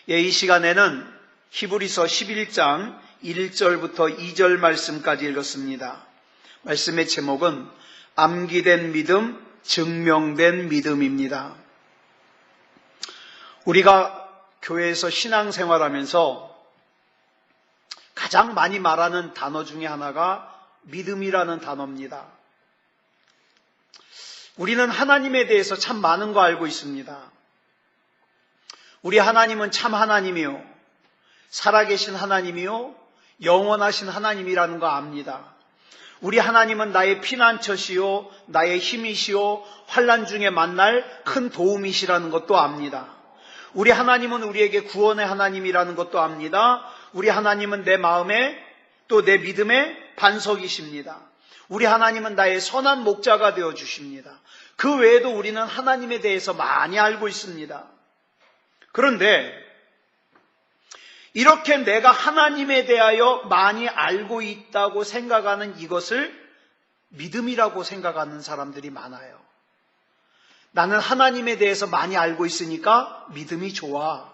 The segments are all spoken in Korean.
이 시간에는 히브리서 11장 1절부터 2절 말씀까지 읽었습니다. 말씀의 제목은 암기된 믿음, 증명된 믿음입니다. 우리가 교회에서 신앙생활하면서 가장 많이 말하는 단어 중에 하나가 믿음이라는 단어입니다. 우리는 하나님에 대해서 참 많은 거 알고 있습니다. 우리 하나님은 참 하나님이요, 살아계신 하나님이요, 영원하신 하나님이라는 거 압니다. 우리 하나님은 나의 피난처시요, 나의 힘이시요, 환난 중에 만날 큰 도움이시라는 것도 압니다. 우리 하나님은 우리에게 구원의 하나님이라는 것도 압니다. 우리 하나님은 내 마음에 또 내 믿음의 반석이십니다. 우리 하나님은 나의 선한 목자가 되어주십니다. 그 외에도 우리는 하나님에 대해서 많이 알고 있습니다. 그런데 이렇게 내가 하나님에 대하여 많이 알고 있다고 생각하는 이것을 믿음이라고 생각하는 사람들이 많아요. 나는 하나님에 대해서 많이 알고 있으니까 믿음이 좋아.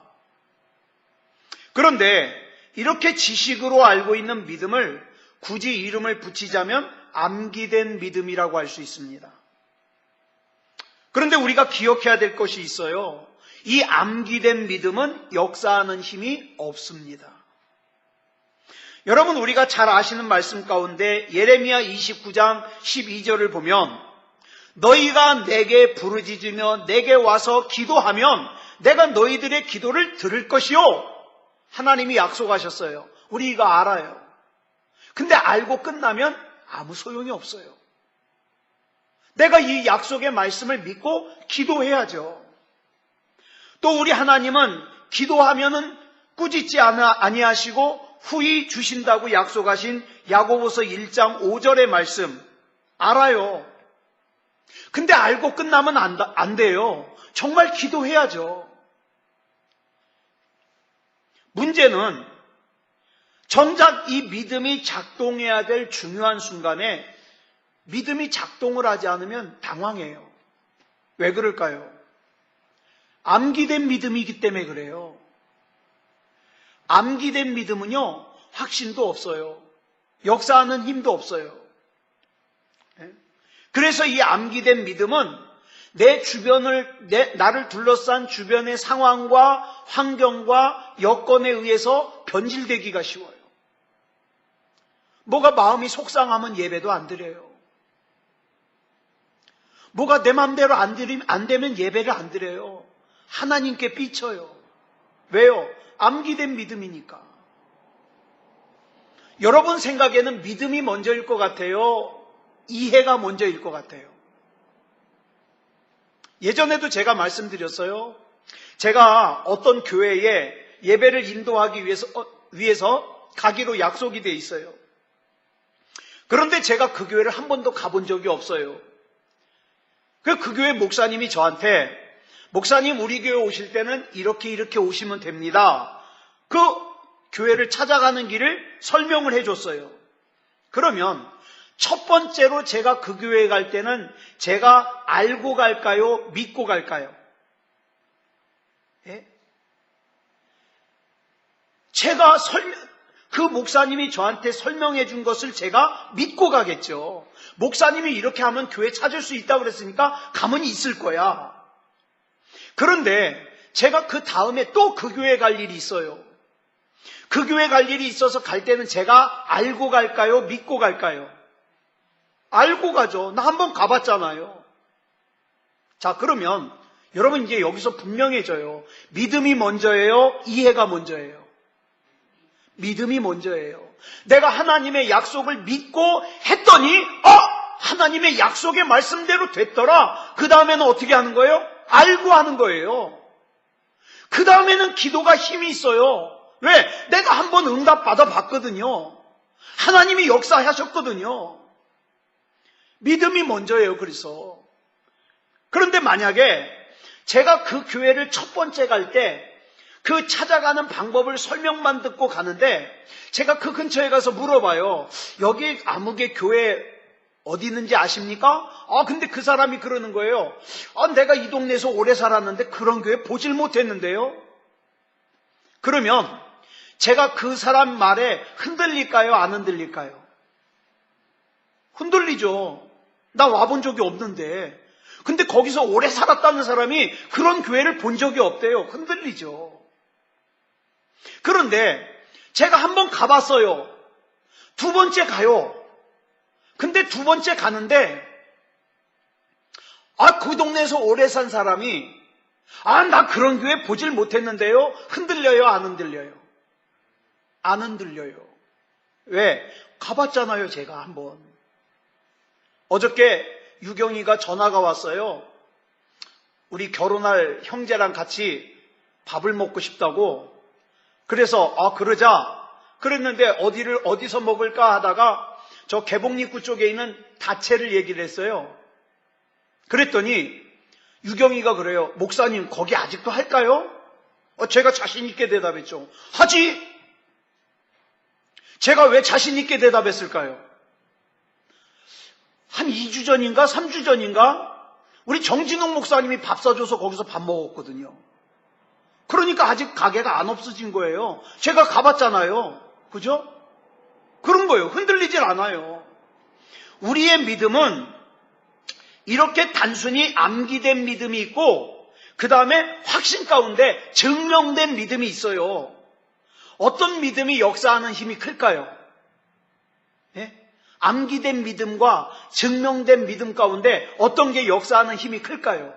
그런데 이렇게 지식으로 알고 있는 믿음을 굳이 이름을 붙이자면 암기된 믿음이라고 할 수 있습니다. 그런데 우리가 기억해야 될 것이 있어요. 이 암기된 믿음은 역사하는 힘이 없습니다. 여러분, 우리가 잘 아시는 말씀 가운데 예레미야 29장 12절을 보면 너희가 내게 부르짖으며 내게 와서 기도하면 내가 너희들의 기도를 들을 것이요, 하나님이 약속하셨어요. 우리가 알아요. 근데 알고 끝나면 아무 소용이 없어요. 내가 이 약속의 말씀을 믿고 기도해야죠. 또 우리 하나님은 기도하면은 꾸짖지 아니하시고 후히 주신다고 약속하신 야고보서 1장 5절의 말씀 알아요. 근데 알고 끝나면 안 돼요. 정말 기도해야죠. 문제는 정작 이 믿음이 작동해야 될 중요한 순간에 믿음이 작동을 하지 않으면 당황해요. 왜 그럴까요? 암기된 믿음이기 때문에 그래요. 암기된 믿음은요, 확신도 없어요. 역사하는 힘도 없어요. 그래서 이 암기된 믿음은 내 주변을, 나를 둘러싼 주변의 상황과 환경과 여건에 의해서 변질되기가 쉬워요. 뭐가 마음이 속상하면 예배도 안 드려요. 뭐가 내 마음대로 안 되면 예배를 안 드려요. 하나님께 삐쳐요. 왜요? 암기된 믿음이니까. 여러분 생각에는 믿음이 먼저일 것 같아요? 이해가 먼저일 것 같아요? 예전에도 제가 말씀드렸어요. 제가 어떤 교회에 예배를 인도하기 위해서 가기로 약속이 돼 있어요. 그런데 제가 그 교회를 한 번도 가본 적이 없어요. 그 교회 목사님이 저한테, 목사님, 우리 교회 오실 때는 이렇게 오시면 됩니다. 그 교회를 찾아가는 길을 설명을 해줬어요. 그러면 첫 번째로 제가 그 교회에 갈 때는 제가 알고 갈까요? 믿고 갈까요? 예? 제가 그 목사님이 저한테 설명해 준 것을 제가 믿고 가겠죠. 목사님이 이렇게 하면 교회 찾을 수 있다고 그랬으니까 가만히 있을 거야. 그런데 제가 그 다음에 또 그 교회 갈 일이 있어요. 그 교회 갈 일이 있어서 갈 때는 제가 알고 갈까요? 믿고 갈까요? 알고 가죠. 나 한번 가봤잖아요. 자, 그러면 여러분 이제 여기서 분명해져요. 믿음이 먼저예요? 이해가 먼저예요? 믿음이 먼저예요. 내가 하나님의 약속을 믿고 했더니 하나님의 약속의 말씀대로 됐더라. 그 다음에는 어떻게 하는 거예요? 알고 하는 거예요. 그 다음에는 기도가 힘이 있어요. 왜? 내가 한번 응답 받아봤거든요. 하나님이 역사하셨거든요. 믿음이 먼저예요. 그런데 만약에 제가 그 교회를 첫 번째 갈 때 그 찾아가는 방법을 설명만 듣고 가는데 제가 그 근처에 가서 물어봐요. 여기 아무개 교회 어디 있는지 아십니까? 근데 그 사람이 그러는 거예요. 내가 이 동네에서 오래 살았는데 그런 교회 보질 못했는데요. 그러면 제가 그 사람 말에 흔들릴까요? 안 흔들릴까요? 흔들리죠. 나 와본 적이 없는데. 근데 거기서 오래 살았다는 사람이 그런 교회를 본 적이 없대요. 흔들리죠. 그런데 제가 한번 가봤어요. 두 번째 가요. 근데 두 번째 가는데 그 동네에서 오래 산 사람이 나 그런 교회 보질 못했는데요. 흔들려요? 안 흔들려요? 안 흔들려요. 왜? 가봤잖아요. 제가 한번. 어저께 유경이가 전화가 왔어요. 우리 결혼할 형제랑 같이 밥을 먹고 싶다고. 그래서 그러자. 그랬는데 어디서 먹을까 하다가 저 개봉입구 쪽에 있는 다채를 얘기를 했어요. 그랬더니 유경이가 그래요. 목사님 거기 아직도 할까요? 제가 자신 있게 대답했죠. 하지. 제가 왜 자신 있게 대답했을까요? 한 2주 전인가 3주 전인가 우리 정진웅 목사님이 밥 사줘서 거기서 밥 먹었거든요. 그러니까 아직 가게가 안 없어진 거예요. 제가 가봤잖아요. 그죠? 그런 거예요. 흔들리질 않아요. 우리의 믿음은 이렇게 단순히 암기된 믿음이 있고 그 다음에 확신 가운데 증명된 믿음이 있어요. 어떤 믿음이 역사하는 힘이 클까요? 예? 암기된 믿음과 증명된 믿음 가운데 어떤 게 역사하는 힘이 클까요?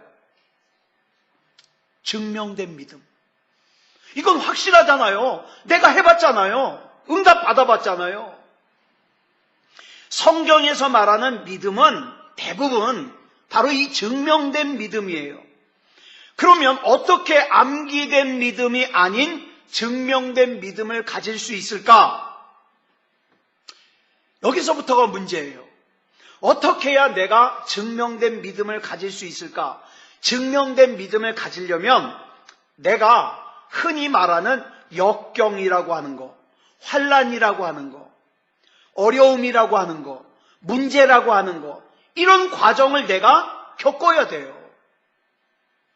증명된 믿음. 이건 확실하잖아요. 내가 해봤잖아요. 응답 받아봤잖아요. 성경에서 말하는 믿음은 대부분 바로 이 증명된 믿음이에요. 그러면 어떻게 암기된 믿음이 아닌 증명된 믿음을 가질 수 있을까? 여기서부터가 문제예요. 어떻게 해야 내가 증명된 믿음을 가질 수 있을까? 증명된 믿음을 가지려면 내가 흔히 말하는 역경이라고 하는 거, 환난이라고 하는 거, 어려움이라고 하는 거, 문제라고 하는 거, 이런 과정을 내가 겪어야 돼요.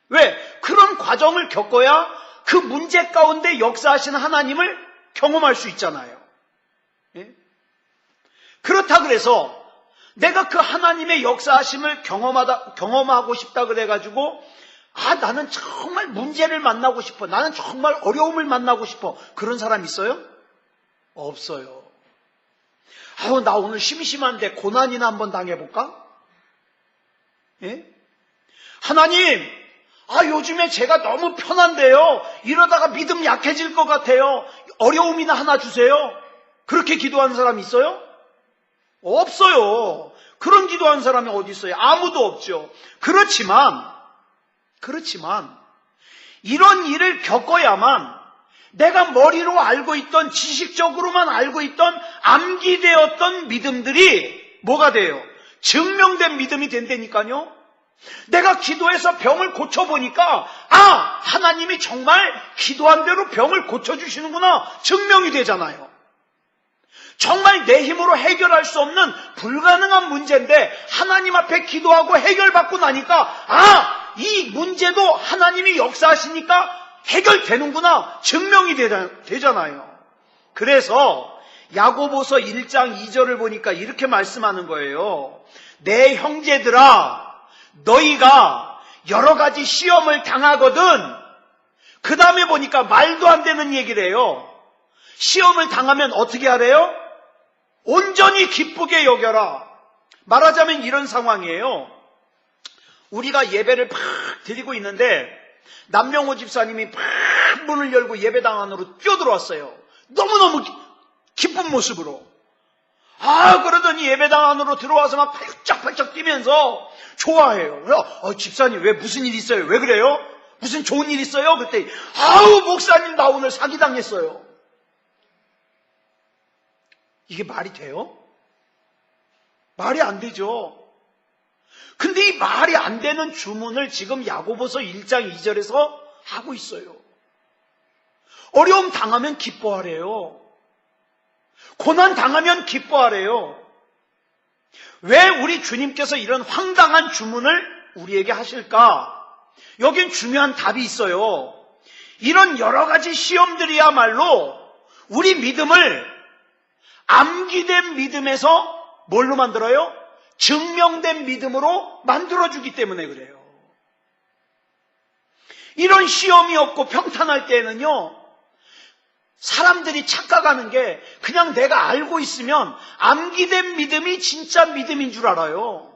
왜? 그런 과정을 겪어야 그 문제 가운데 역사하시는 하나님을 경험할 수 있잖아요. 예? 그렇다 그래서 내가 그 하나님의 역사하심을 경험하고 싶다 그래가지고 나는 정말 문제를 만나고 싶어. 나는 정말 어려움을 만나고 싶어. 그런 사람 있어요? 없어요. 나 오늘 심심한데 고난이나 한번 당해볼까? 예? 하나님, 요즘에 제가 너무 편한데요. 이러다가 믿음 약해질 것 같아요. 어려움이나 하나 주세요. 그렇게 기도하는 사람 있어요? 없어요. 그런 기도하는 사람이 어디 있어요? 아무도 없죠. 그렇지만 이런 일을 겪어야만 내가 머리로 알고 있던 지식적으로만 알고 있던 암기되었던 믿음들이 뭐가 돼요? 증명된 믿음이 된다니까요. 내가 기도해서 병을 고쳐보니까 하나님이 정말 기도한 대로 병을 고쳐주시는구나 증명이 되잖아요. 정말 내 힘으로 해결할 수 없는 불가능한 문제인데 하나님 앞에 기도하고 해결받고 나니까 이 문제도 하나님이 역사하시니까 해결되는구나 증명이 되잖아요. 그래서 야고보서 1장 2절을 보니까 이렇게 말씀하는 거예요. 내 형제들아 너희가 여러 가지 시험을 당하거든. 그 다음에 보니까 말도 안 되는 얘기를 해요. 시험을 당하면 어떻게 하래요? 온전히 기쁘게 여겨라. 말하자면 이런 상황이에요. 우리가 예배를 팍 드리고 있는데 남명호 집사님이 팍 문을 열고 예배당 안으로 뛰어들어왔어요. 너무너무 기쁜 모습으로. 그러더니 예배당 안으로 들어와서 막 팔짝팔짝 뛰면서 좋아해요. 집사님 왜 무슨 일 있어요? 왜 그래요? 무슨 좋은 일 있어요? 그랬더니 목사님 나 오늘 사기당했어요. 이게 말이 돼요? 말이 안 되죠. 근데 이 말이 안 되는 주문을 지금 야고보서 1장 2절에서 하고 있어요. 어려움 당하면 기뻐하래요. 고난 당하면 기뻐하래요. 왜 우리 주님께서 이런 황당한 주문을 우리에게 하실까? 여긴 중요한 답이 있어요. 이런 여러 가지 시험들이야말로 우리 믿음을 암기된 믿음에서 뭘로 만들어요? 증명된 믿음으로 만들어주기 때문에 그래요. 이런 시험이 없고 평탄할 때에는요, 사람들이 착각하는 게 그냥 내가 알고 있으면 암기된 믿음이 진짜 믿음인 줄 알아요.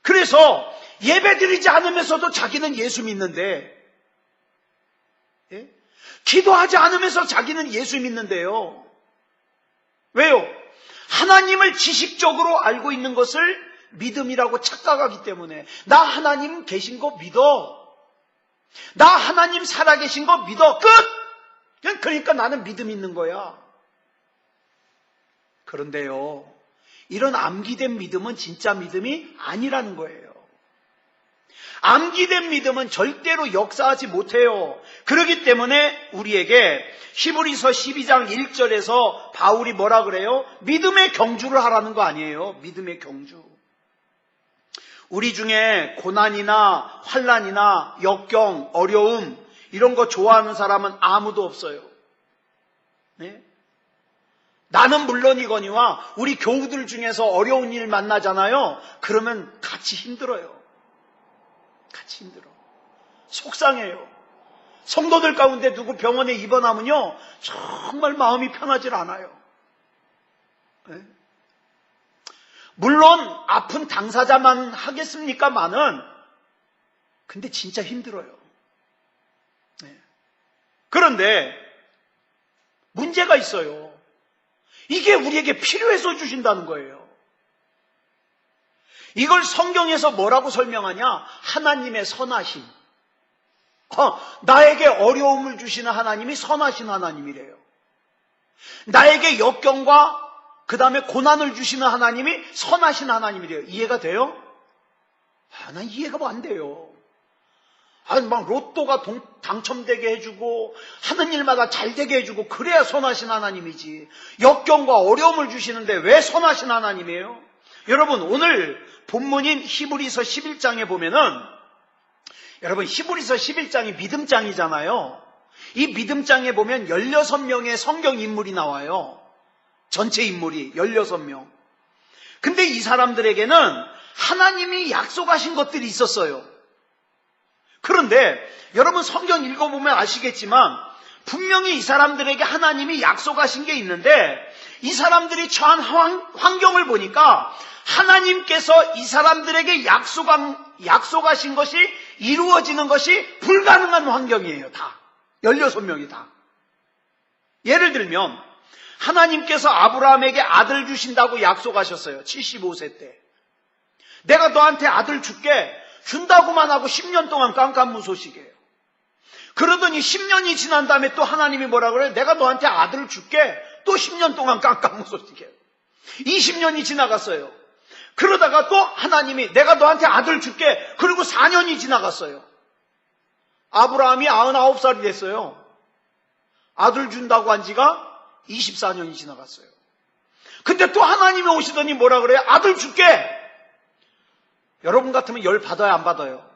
그래서 예배드리지 않으면서도 자기는 예수 믿는데, 예? 기도하지 않으면서 자기는 예수 믿는데요. 왜요? 하나님을 지식적으로 알고 있는 것을 믿음이라고 착각하기 때문에. 나 하나님 계신 거 믿어. 나 하나님 살아계신 거 믿어. 끝! 그러니까 나는 믿음 있는 거야. 그런데요, 이런 암기된 믿음은 진짜 믿음이 아니라는 거예요. 암기된 믿음은 절대로 역사하지 못해요. 그렇기 때문에 우리에게 히브리서 12장 1절에서 바울이 뭐라 그래요? 믿음의 경주를 하라는 거 아니에요. 믿음의 경주. 우리 중에 고난이나 환난이나 역경, 어려움 이런 거 좋아하는 사람은 아무도 없어요. 네? 나는 물론이거니와 우리 교우들 중에서 어려운 일 만나잖아요. 그러면 같이 힘들어요. 같이 힘들어. 속상해요. 성도들 가운데 누구 병원에 입원하면요, 정말 마음이 편하질 않아요. 네? 물론 아픈 당사자만 하겠습니까마는, 근데 진짜 힘들어요. 네. 그런데 문제가 있어요. 이게 우리에게 필요해서 주신다는 거예요. 이걸 성경에서 뭐라고 설명하냐? 하나님의 선하심. 나에게 어려움을 주시는 하나님이 선하신 하나님이래요. 나에게 역경과 그 다음에 고난을 주시는 하나님이 선하신 하나님이래요. 이해가 돼요? 난 이해가 안 돼요. 막 로또가 당첨되게 해주고 하는 일마다 잘 되게 해주고 그래야 선하신 하나님이지. 역경과 어려움을 주시는데 왜 선하신 하나님이에요? 여러분, 오늘 본문인 히브리서 11장에 보면은, 여러분 히브리서 11장이 믿음장이잖아요. 이 믿음장에 보면 16명의 성경 인물이 나와요. 전체 인물이 16명. 근데 이 사람들에게는 하나님이 약속하신 것들이 있었어요. 그런데 여러분 성경 읽어보면 아시겠지만 분명히 이 사람들에게 하나님이 약속하신 게 있는데, 이 사람들이 처한 환경을 보니까 하나님께서 이 사람들에게 약속하신 것이 이루어지는 것이 불가능한 환경이에요. 다 16명이 다. 예를 들면 하나님께서 아브라함에게 아들 주신다고 약속하셨어요. 75세 때. 내가 너한테 아들 줄게. 준다고만 하고 10년 동안 깜깜무소식이에요. 그러더니 10년이 지난 다음에 또 하나님이 뭐라 그래요? 내가 너한테 아들을 줄게. 또 10년 동안 깜깜무소식이에요. 20년이 지나갔어요. 그러다가 또 하나님이 내가 너한테 아들 줄게. 그리고 4년이 지나갔어요. 아브라함이 99살이 됐어요. 아들 준다고 한 지가 24년이 지나갔어요. 근데 또 하나님이 오시더니 뭐라 그래요? 아들 줄게. 여러분 같으면 열 받아요, 안 받아요?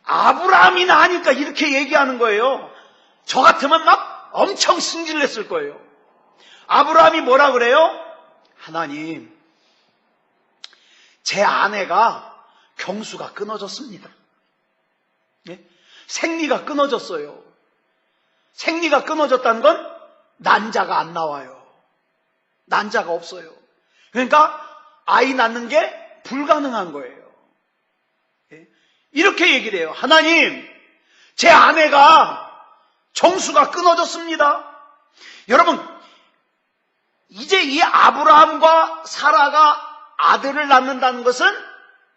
아브라함이나 하니까 이렇게 얘기하는 거예요. 저 같으면 막 엄청 승질냈을 거예요. 아브라함이 뭐라 그래요? 하나님, 제 아내가 경수가 끊어졌습니다. 예? 생리가 끊어졌어요. 생리가 끊어졌다는 건 난자가 안 나와요. 난자가 없어요. 그러니까 아이 낳는 게 불가능한 거예요. 예? 이렇게 얘기를 해요. 하나님, 제 아내가 정수가 끊어졌습니다. 여러분, 이제 이 아브라함과 사라가 아들을 낳는다는 것은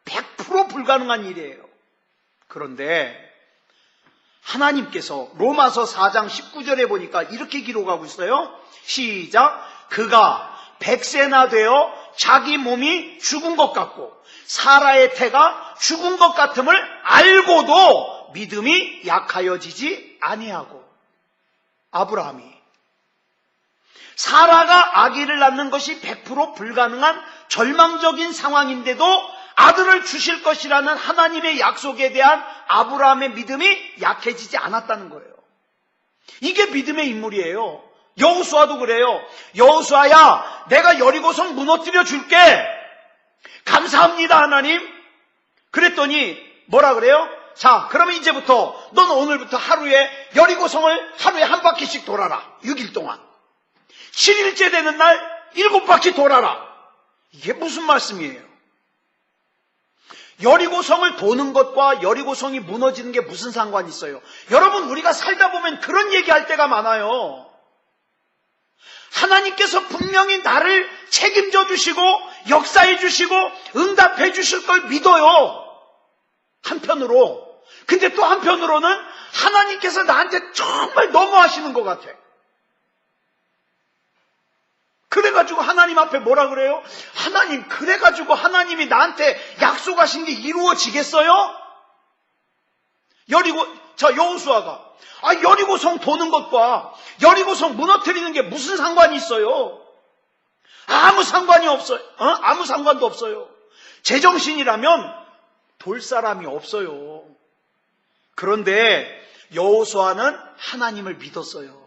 100% 불가능한 일이에요. 그런데 하나님께서 로마서 4장 19절에 보니까 이렇게 기록하고 있어요. 시작. 그가 100세나 되어 자기 몸이 죽은 것 같고 사라의 태가 죽은 것 같음을 알고도 믿음이 약하여지지 아니하고. 아브라함이 사라가 아기를 낳는 것이 100% 불가능한 절망적인 상황인데도 아들을 주실 것이라는 하나님의 약속에 대한 아브라함의 믿음이 약해지지 않았다는 거예요. 이게 믿음의 인물이에요. 여호수아도 그래요. 여호수아야, 내가 여리고성 무너뜨려 줄게. 감사합니다, 하나님. 그랬더니 뭐라 그래요? 자, 그러면 이제부터 넌 오늘부터 하루에 여리고성을 하루에 한 바퀴씩 돌아라. 6일 동안. 7일째 되는 날 7바퀴 돌아라. 이게 무슨 말씀이에요? 여리고성을 도는 것과 여리고성이 무너지는 게 무슨 상관이 있어요? 여러분, 우리가 살다 보면 그런 얘기할 때가 많아요. 하나님께서 분명히 나를 책임져 주시고 역사해 주시고 응답해 주실 걸 믿어요. 한편으로. 근데 또 한편으로는 하나님께서 나한테 정말 너무하시는 것 같아. 그래가지고 하나님 앞에 뭐라 그래요? 하나님, 그래가지고 하나님이 나한테 약속하신 게 이루어지겠어요? 여호수아가 여리고성 도는 것과 여리고성 무너뜨리는 게 무슨 상관이 있어요? 아무 상관이 없어요. 아무 상관도 없어요. 제정신이라면 돌 사람이 없어요. 그런데 여호수아는 하나님을 믿었어요.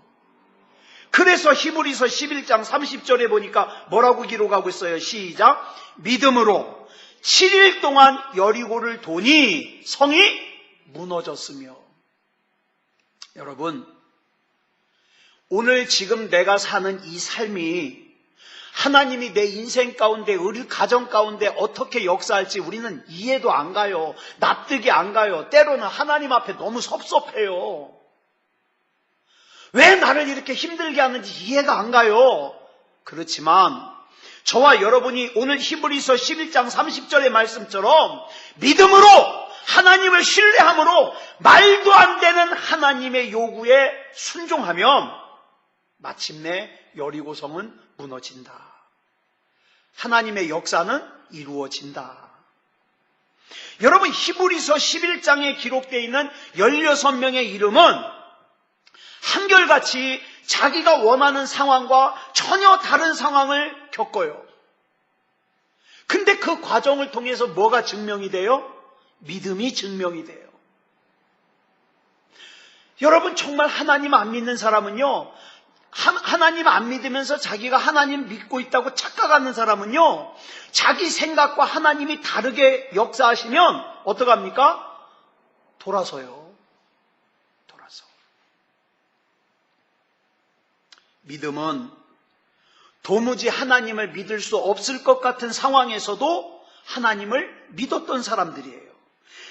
그래서 히브리서 11장 30절에 보니까 뭐라고 기록하고 있어요? 시작. 믿음으로 7일 동안 여리고를 도니 성이 무너졌으며. 여러분, 오늘 지금 내가 사는 이 삶이 하나님이 내 인생 가운데, 우리 가정 가운데 어떻게 역사할지 우리는 이해도 안 가요. 납득이 안 가요. 때로는 하나님 앞에 너무 섭섭해요. 왜 나를 이렇게 힘들게 하는지 이해가 안 가요. 그렇지만 저와 여러분이 오늘 히브리서 11장 30절의 말씀처럼 믿음으로 하나님을 신뢰함으로 말도 안 되는 하나님의 요구에 순종하면 마침내 여리고성은 무너진다. 하나님의 역사는 이루어진다. 여러분, 히브리서 11장에 기록되어 있는 16명의 이름은 한결같이 자기가 원하는 상황과 전혀 다른 상황을 겪어요. 근데 그 과정을 통해서 뭐가 증명이 돼요? 믿음이 증명이 돼요. 여러분, 정말 하나님 안 믿는 사람은요, 하나님 안 믿으면서 자기가 하나님 믿고 있다고 착각하는 사람은요, 자기 생각과 하나님이 다르게 역사하시면 어떡합니까? 돌아서요. 믿음은 도무지 하나님을 믿을 수 없을 것 같은 상황에서도 하나님을 믿었던 사람들이에요.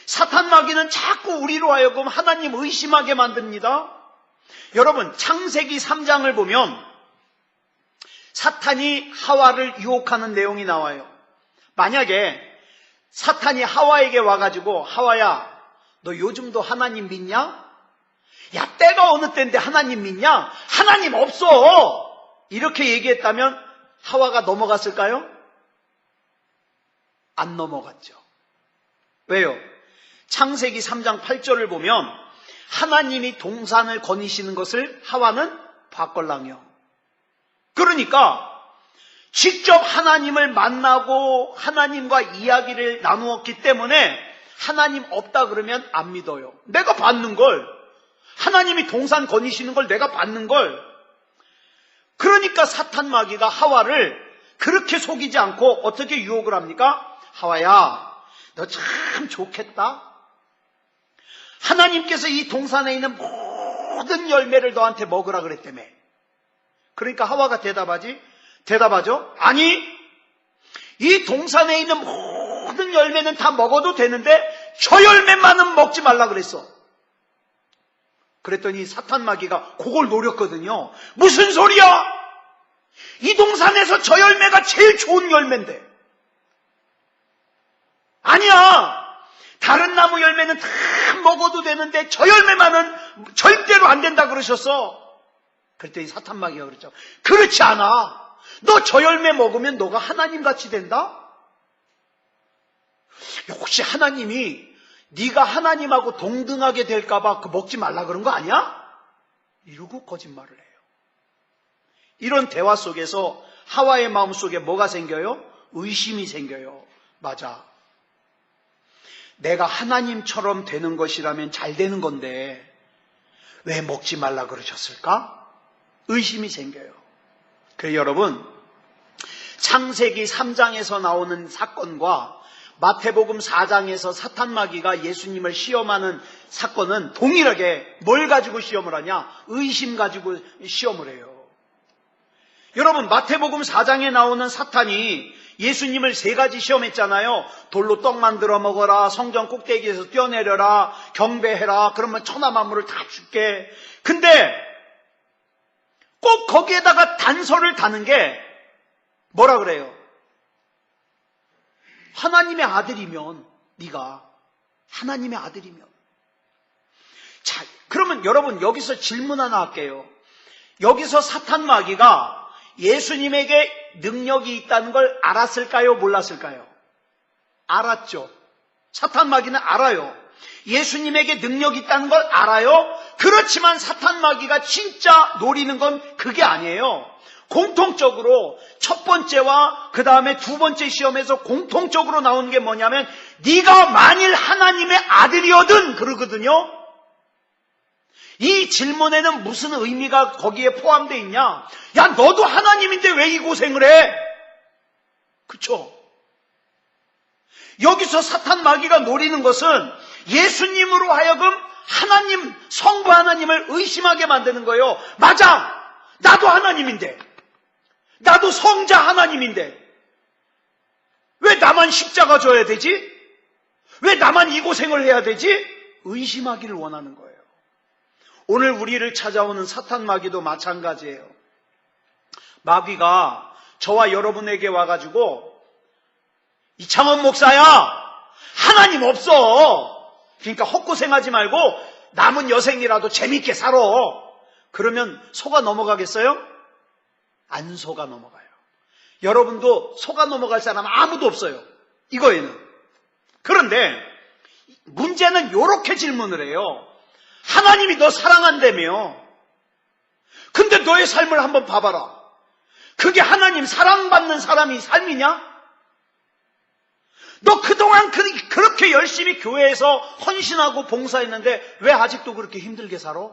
사탄 마귀는 자꾸 우리로 하여금 하나님 의심하게 만듭니다. 여러분, 창세기 3장을 보면 사탄이 하와를 유혹하는 내용이 나와요. 만약에 사탄이 하와에게 와가지고, 하와야, 너 요즘도 하나님 믿냐? 야, 때가 어느 때인데 하나님 믿냐? 하나님 없어! 이렇게 얘기했다면 하와가 넘어갔을까요? 안 넘어갔죠. 왜요? 창세기 3장 8절을 보면 하나님이 동산을 거니시는 것을 하와는 봤걸랑요. 그러니까 직접 하나님을 만나고 하나님과 이야기를 나누었기 때문에 하나님 없다 그러면 안 믿어요. 내가 받는 걸, 하나님이 동산 거니시는 걸 내가 받는 걸. 그러니까 사탄 마귀가 하와를 그렇게 속이지 않고 어떻게 유혹을 합니까? 하와야, 너 참 좋겠다. 하나님께서 이 동산에 있는 모든 열매를 너한테 먹으라 그랬다며. 그러니까 하와가 대답하죠. 아니, 이 동산에 있는 모든 열매는 다 먹어도 되는데 저 열매만은 먹지 말라 그랬어. 그랬더니 사탄 마귀가 그걸 노렸거든요. 무슨 소리야? 이 동산에서 저 열매가 제일 좋은 열매인데. 아니야. 다른 나무 열매는 다 먹어도 되는데 저 열매만은 절대로 안 된다 그러셨어. 그랬더니 사탄 마귀가 그랬죠. 그렇지 않아. 너 저 열매 먹으면 너가 하나님같이 된다? 혹시 하나님이 네가 하나님하고 동등하게 될까봐 그 먹지 말라 그런 거 아니야? 이러고 거짓말을 해요. 이런 대화 속에서 하와의 마음속에 뭐가 생겨요? 의심이 생겨요. 맞아. 내가 하나님처럼 되는 것이라면 잘 되는 건데 왜 먹지 말라 그러셨을까? 의심이 생겨요. 그래서 여러분, 창세기 3장에서 나오는 사건과 마태복음 4장에서 사탄마귀가 예수님을 시험하는 사건은 동일하게 뭘 가지고 시험을 하냐? 의심 가지고 시험을 해요. 여러분, 마태복음 4장에 나오는 사탄이 예수님을 3가지 시험했잖아요. 돌로 떡 만들어 먹어라, 성전 꼭대기에서 뛰어내려라, 경배해라, 그러면 천하 만물을 다 줄게. 근데 꼭 거기에다가 단서를 다는 게 뭐라 그래요? 하나님의 아들이면, 네가 하나님의 아들이면. 자, 그러면 여러분 여기서 질문 하나 할게요. 여기서 사탄 마귀가 예수님에게 능력이 있다는 걸 알았을까요? 몰랐을까요? 알았죠. 사탄 마귀는 알아요. 예수님에게 능력이 있다는 걸 알아요. 그렇지만 사탄 마귀가 진짜 노리는 건 그게 아니에요. 공통적으로 첫 번째와 그 다음에 두 번째 시험에서 공통적으로 나오는 게 뭐냐면 네가 만일 하나님의 아들이거든 그러거든요. 이 질문에는 무슨 의미가 거기에 포함되어 있냐? 야, 너도 하나님인데 왜 이 고생을 해? 그쵸? 여기서 사탄 마귀가 노리는 것은 예수님으로 하여금 하나님, 성부 하나님을 의심하게 만드는 거예요. 맞아! 나도 하나님인데, 나도 성자 하나님인데 왜 나만 십자가 져야 되지? 왜 나만 이 고생을 해야 되지? 의심하기를 원하는 거예요. 오늘 우리를 찾아오는 사탄 마귀도 마찬가지예요. 마귀가 저와 여러분에게 와가지고 이창원 목사야, 하나님 없어. 그러니까 헛고생하지 말고 남은 여생이라도 재밌게 살아. 그러면 속아 넘어가겠어요? 안 속아 넘어가요. 여러분도 속아 넘어갈 사람 아무도 없어요. 이거에는. 그런데 문제는 이렇게 질문을 해요. 하나님이 너 사랑한다며. 근데 너의 삶을 한번 봐봐라. 그게 하나님 사랑받는 사람이 삶이냐? 너 그동안 그렇게 열심히 교회에서 헌신하고 봉사했는데 왜 아직도 그렇게 힘들게 살아?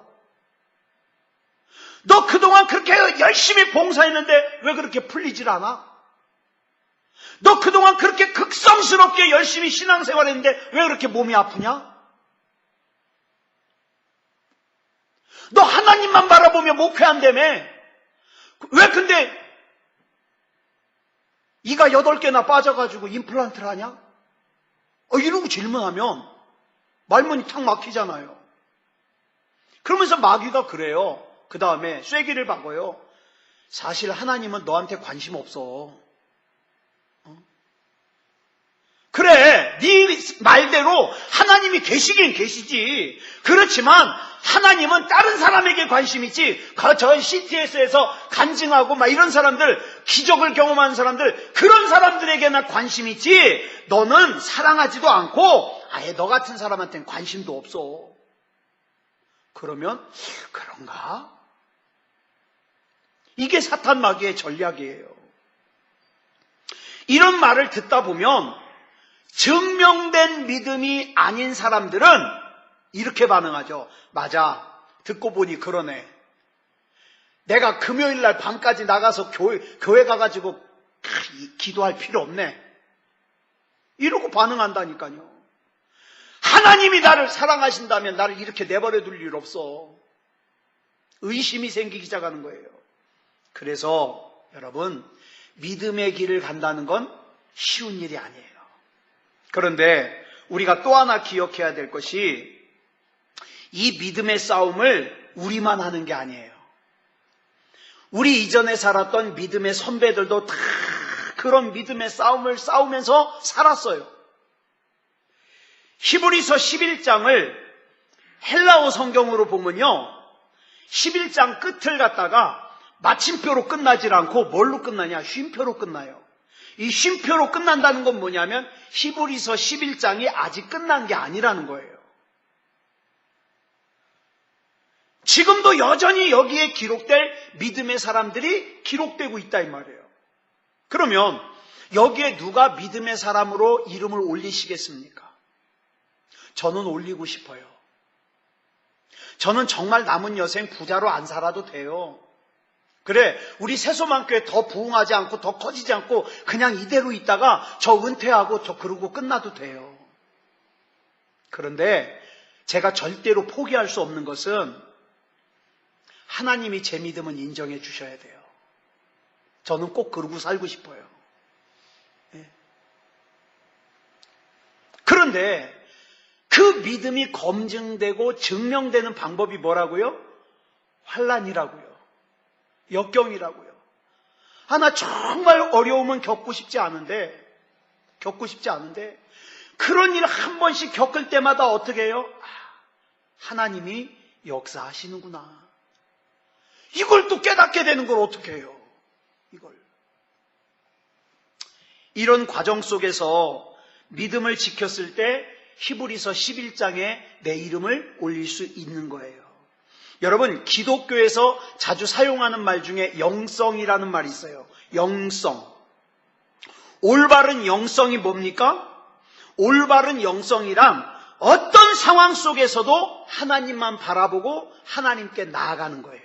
너 그동안 그렇게 열심히 봉사했는데 왜 그렇게 풀리질 않아? 너 그동안 그렇게 극성스럽게 열심히 신앙생활했는데 왜 그렇게 몸이 아프냐? 너 하나님만 바라보며 목회한다며. 왜 근데 이가 8개나 빠져가지고 임플란트를 하냐? 이러고 질문하면 말문이 탁 막히잖아요. 그러면서 마귀가 그래요. 그 다음에 쐐기를 박아요. 사실 하나님은 너한테 관심 없어. 그래, 네 말대로 하나님이 계시긴 계시지. 그렇지만 하나님은 다른 사람에게 관심 있지. 저 CTS에서 간증하고 막 이런 사람들, 기적을 경험하는 사람들, 그런 사람들에게나 관심 있지. 너는 사랑하지도 않고 아예 너 같은 사람한테는 관심도 없어. 그러면 그런가? 이게 사탄 마귀의 전략이에요. 이런 말을 듣다 보면 증명된 믿음이 아닌 사람들은 이렇게 반응하죠. 맞아. 듣고 보니 그러네. 내가 금요일 날 밤까지 나가서 교회 가가지고 기도할 필요 없네. 이러고 반응한다니까요. 하나님이 나를 사랑하신다면 나를 이렇게 내버려 둘 일 없어. 의심이 생기기 시작하는 거예요. 그래서 여러분, 믿음의 길을 간다는 건 쉬운 일이 아니에요. 그런데 우리가 또 하나 기억해야 될 것이 이 믿음의 싸움을 우리만 하는 게 아니에요. 우리 이전에 살았던 믿음의 선배들도 다 그런 믿음의 싸움을 싸우면서 살았어요. 히브리서 11장을 헬라어 성경으로 보면요, 11장 끝을 갖다가 마침표로 끝나질 않고 뭘로 끝나냐? 쉼표로 끝나요. 이 쉼표로 끝난다는 건 뭐냐면 히브리서 11장이 아직 끝난 게 아니라는 거예요. 지금도 여전히 여기에 기록될 믿음의 사람들이 기록되고 있다 이 말이에요. 그러면 여기에 누가 믿음의 사람으로 이름을 올리시겠습니까? 저는 올리고 싶어요. 저는 정말 남은 여생 부자로 안 살아도 돼요. 그래, 우리 새소망교회 더 부흥하지 않고 더 커지지 않고 그냥 이대로 있다가 저 은퇴하고 저 그러고 끝나도 돼요. 그런데 제가 절대로 포기할 수 없는 것은 하나님이 제 믿음은 인정해 주셔야 돼요. 저는 꼭 그러고 살고 싶어요. 네. 그런데 그 믿음이 검증되고 증명되는 방법이 뭐라고요? 환난이라고요. 역경이라고요. 나 정말 어려움은 겪고 싶지 않은데 그런 일 한 번씩 겪을 때마다 어떻게 해요? 하나님이 역사하시는구나. 이걸 또 깨닫게 되는 걸 어떻게 해요? 이런 과정 속에서 믿음을 지켰을 때 히브리서 11장에 내 이름을 올릴 수 있는 거예요. 여러분, 기독교에서 자주 사용하는 말 중에 영성이라는 말이 있어요. 영성. 올바른 영성이 뭡니까? 올바른 영성이란 어떤 상황 속에서도 하나님만 바라보고 하나님께 나아가는 거예요.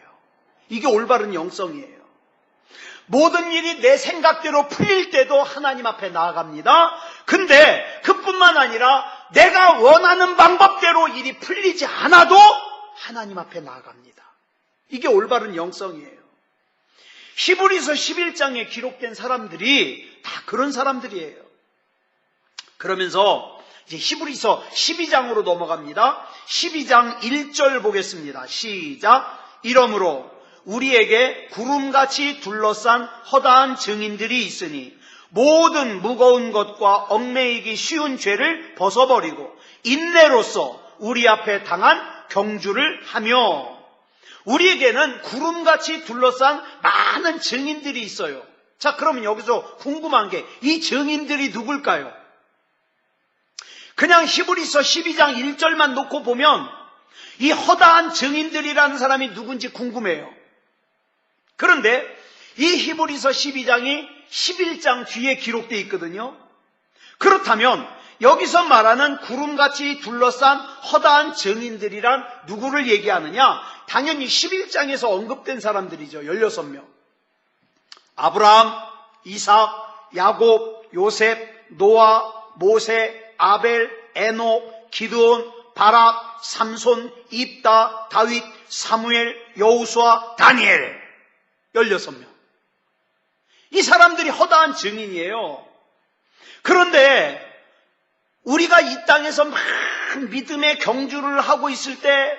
이게 올바른 영성이에요. 모든 일이 내 생각대로 풀릴 때도 하나님 앞에 나아갑니다. 근데 그뿐만 아니라 내가 원하는 방법대로 일이 풀리지 않아도 하나님 앞에 나아갑니다. 이게 올바른 영성이에요. 히브리서 11장에 기록된 사람들이 다 그런 사람들이에요. 그러면서 이제 히브리서 12장으로 넘어갑니다. 12장 1절 보겠습니다. 시작. 이러므로 우리에게 구름같이 둘러싼 허다한 증인들이 있으니 모든 무거운 것과 얽매이기 쉬운 죄를 벗어버리고 인내로써 우리 앞에 당한 경주를 하며, 우리에게는 구름같이 둘러싼 많은 증인들이 있어요. 자, 그러면 여기서 궁금한 게 이 증인들이 누굴까요? 그냥 히브리서 12장 1절만 놓고 보면 이 허다한 증인들이라는 사람이 누군지 궁금해요. 그런데 이 히브리서 12장이 11장 뒤에 기록되어 있거든요. 그렇다면 여기서 말하는 구름같이 둘러싼 허다한 증인들이란 누구를 얘기하느냐? 당연히 11장에서 언급된 사람들이죠. 16명. 아브라함, 이삭, 야곱, 요셉, 노아, 모세, 아벨, 에녹, 기드온, 바락, 삼손, 입다, 다윗, 사무엘, 여호수아, 다니엘. 16명. 이 사람들이 허다한 증인이에요. 그런데 우리가 이 땅에서 막 믿음의 경주를 하고 있을 때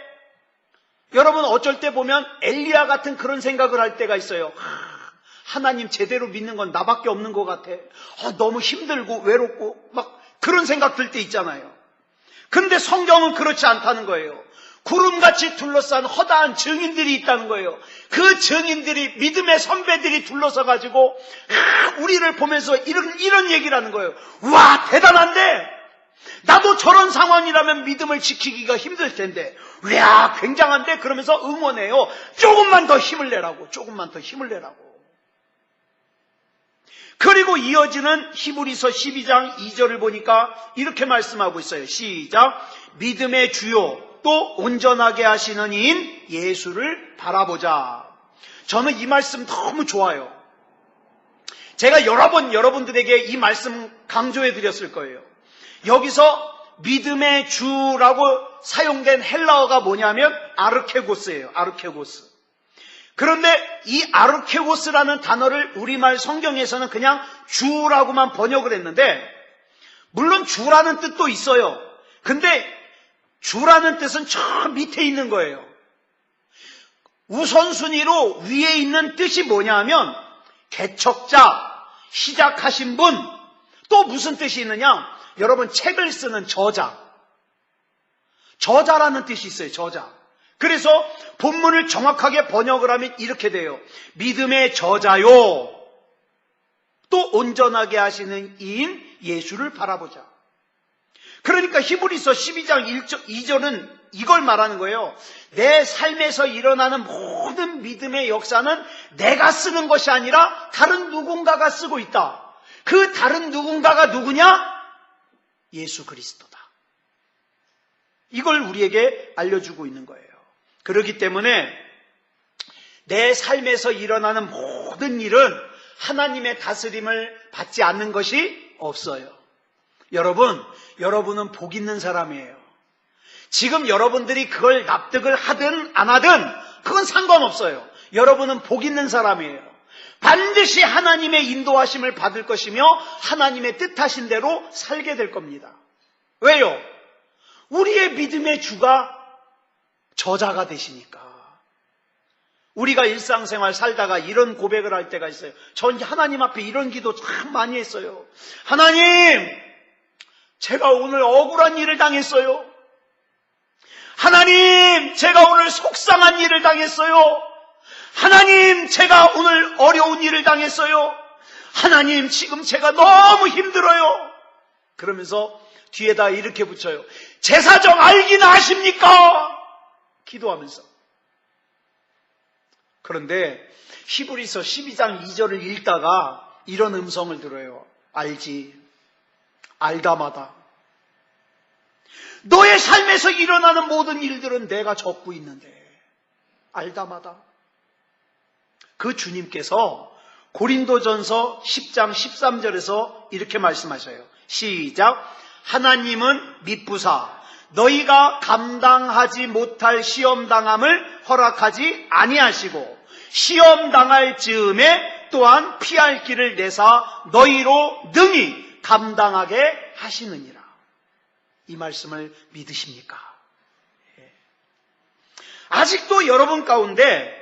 여러분 어쩔 때 보면 엘리야 같은 그런 생각을 할 때가 있어요. 하나님 제대로 믿는 건 나밖에 없는 것 같아. 너무 힘들고 외롭고 막 그런 생각 들 때 있잖아요. 근데 성경은 그렇지 않다는 거예요. 구름같이 둘러싼 허다한 증인들이 있다는 거예요. 그 증인들이, 믿음의 선배들이 둘러서 가지고 우리를 보면서 이런 얘기를 하는 거예요. 와, 대단한데 나도 저런 상황이라면 믿음을 지키기가 힘들 텐데, 와, 굉장한데, 그러면서 응원해요. 조금만 더 힘을 내라고. 그리고 이어지는 히브리서 12장 2절을 보니까 이렇게 말씀하고 있어요. 시작. 믿음의 주요 또 온전하게 하시는 이인 예수를 바라보자. 저는 이 말씀 너무 좋아요. 제가 여러 번 여러분들에게 이 말씀 강조해 드렸을 거예요. 여기서 믿음의 주라고 사용된 헬라어가 뭐냐면 아르케고스예요. 아르케고스. 그런데 이 아르케고스라는 단어를 우리말 성경에서는 그냥 주라고만 번역을 했는데, 물론 주라는 뜻도 있어요. 근데 주라는 뜻은 저 밑에 있는 거예요. 우선순위로 위에 있는 뜻이 뭐냐 하면 개척자, 시작하신 분, 또 무슨 뜻이 있느냐? 여러분 책을 쓰는 저자라는 뜻이 있어요. 저자. 그래서 본문을 정확하게 번역을 하면 이렇게 돼요. 믿음의 저자요, 또 온전하게 하시는 이인 예수를 바라보자. 그러니까 히브리서 12장 2절은 이걸 말하는 거예요. 내 삶에서 일어나는 모든 믿음의 역사는 내가 쓰는 것이 아니라 다른 누군가가 쓰고 있다. 그 다른 누군가가 누구냐? 예수 그리스도다. 이걸 우리에게 알려주고 있는 거예요. 그렇기 때문에 내 삶에서 일어나는 모든 일은 하나님의 다스림을 받지 않는 것이 없어요. 여러분은 복 있는 사람이에요. 지금 여러분들이 그걸 납득을 하든 안 하든 그건 상관없어요. 여러분은 복 있는 사람이에요. 반드시 하나님의 인도하심을 받을 것이며 하나님의 뜻하신 대로 살게 될 겁니다. 왜요? 우리의 믿음의 주가 저자가 되시니까. 우리가 일상생활 살다가 이런 고백을 할 때가 있어요. 전 하나님 앞에 이런 기도 참 많이 했어요. 하나님, 제가 오늘 억울한 일을 당했어요. 하나님, 제가 오늘 속상한 일을 당했어요. 하나님, 제가 오늘 어려운 일을 당했어요. 하나님, 지금 제가 너무 힘들어요. 그러면서 뒤에다 이렇게 붙여요. 제 사정 알긴 아십니까? 기도하면서. 그런데 히브리서 12장 2절을 읽다가 이런 음성을 들어요. 알지. 알다마다. 너의 삶에서 일어나는 모든 일들은 내가 적고 있는데. 알다마다. 그 주님께서 고린도전서 10장 13절에서 이렇게 말씀하셔요. 시작. 하나님은 미쁘사 너희가 감당하지 못할 시험당함을 허락하지 아니하시고 시험당할 즈음에 또한 피할 길을 내사 너희로 능히 감당하게 하시느니라. 이 말씀을 믿으십니까? 아직도 여러분 가운데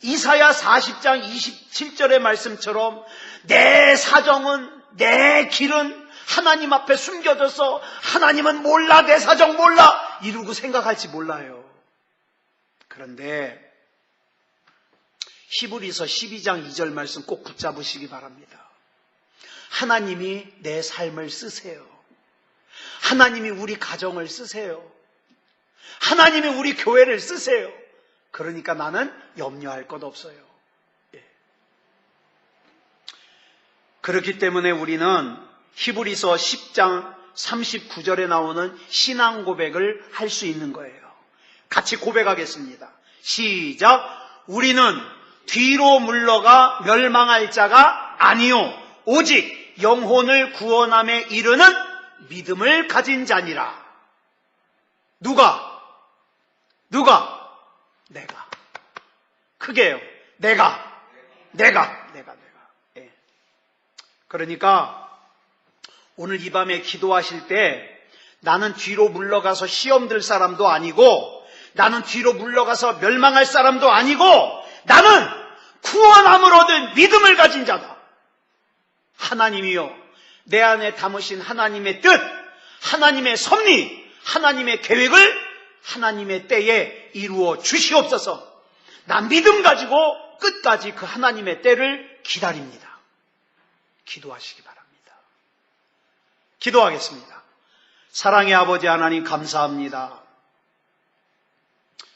이사야 40장 27절의 말씀처럼 내 사정은, 내 길은 하나님 앞에 숨겨져서 하나님은 몰라, 내 사정 몰라 이러고 생각할지 몰라요. 그런데 히브리서 12장 2절 말씀 꼭 붙잡으시기 바랍니다. 하나님이 내 삶을 쓰세요. 하나님이 우리 가정을 쓰세요. 하나님이 우리 교회를 쓰세요. 그러니까 나는 염려할 것 없어요. 그렇기 때문에 우리는 히브리서 10장 39절에 나오는 신앙 고백을 할 수 있는 거예요. 같이 고백하겠습니다. 시작. 우리는 뒤로 물러가 멸망할 자가 아니요 오직 영혼을 구원함에 이르는 믿음을 가진 자니라. 누가? 내가. 크게요. 내가. 예. 그러니까 오늘 이 밤에 기도하실 때 나는 뒤로 물러가서 시험 들 사람도 아니고 나는 뒤로 물러가서 멸망할 사람도 아니고 나는 구원함을 얻은 믿음을 가진 자다. 하나님이요, 내 안에 담으신 하나님의 뜻, 하나님의 섭리, 하나님의 계획을 하나님의 때에 이루어 주시옵소서. 난 믿음 가지고 끝까지 그 하나님의 때를 기다립니다. 기도하시기 바랍니다. 기도하겠습니다. 사랑의 아버지 하나님 감사합니다.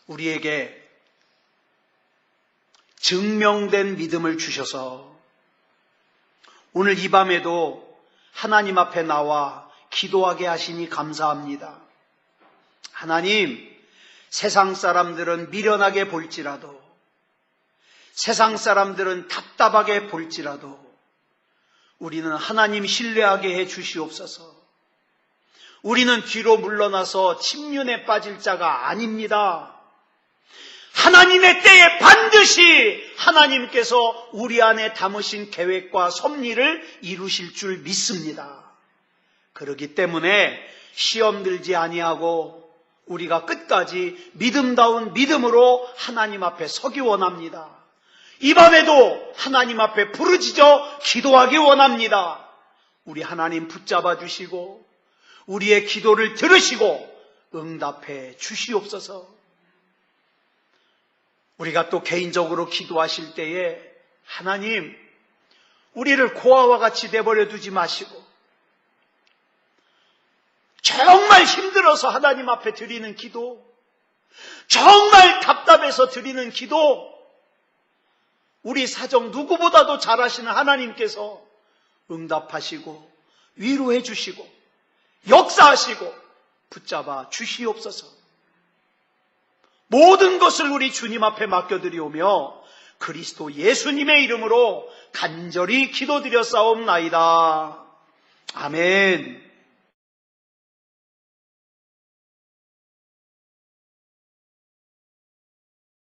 우리에게 증명된 믿음을 주셔서 오늘 이 밤에도 하나님 앞에 나와 기도하게 하시니 감사합니다. 하나님, 세상 사람들은 미련하게 볼지라도, 세상 사람들은 답답하게 볼지라도 우리는 하나님 신뢰하게 해 주시옵소서. 우리는 뒤로 물러나서 침륜에 빠질 자가 아닙니다. 하나님의 때에 반드시 하나님께서 우리 안에 담으신 계획과 섭리를 이루실 줄 믿습니다. 그렇기 때문에 시험 들지 아니하고 우리가 끝까지 믿음다운 믿음으로 하나님 앞에 서기 원합니다. 이 밤에도 하나님 앞에 부르짖어 기도하기 원합니다. 우리 하나님 붙잡아 주시고 우리의 기도를 들으시고 응답해 주시옵소서. 우리가 또 개인적으로 기도하실 때에 하나님, 우리를 고아와 같이 내버려 두지 마시고 정말 힘들어서 하나님 앞에 드리는 기도, 정말 답답해서 드리는 기도, 우리 사정 누구보다도 잘 아시는 하나님께서 응답하시고 위로해 주시고 역사하시고 붙잡아 주시옵소서. 모든 것을 우리 주님 앞에 맡겨드리오며 그리스도 예수님의 이름으로 간절히 기도드려 싸움나이다. 아멘.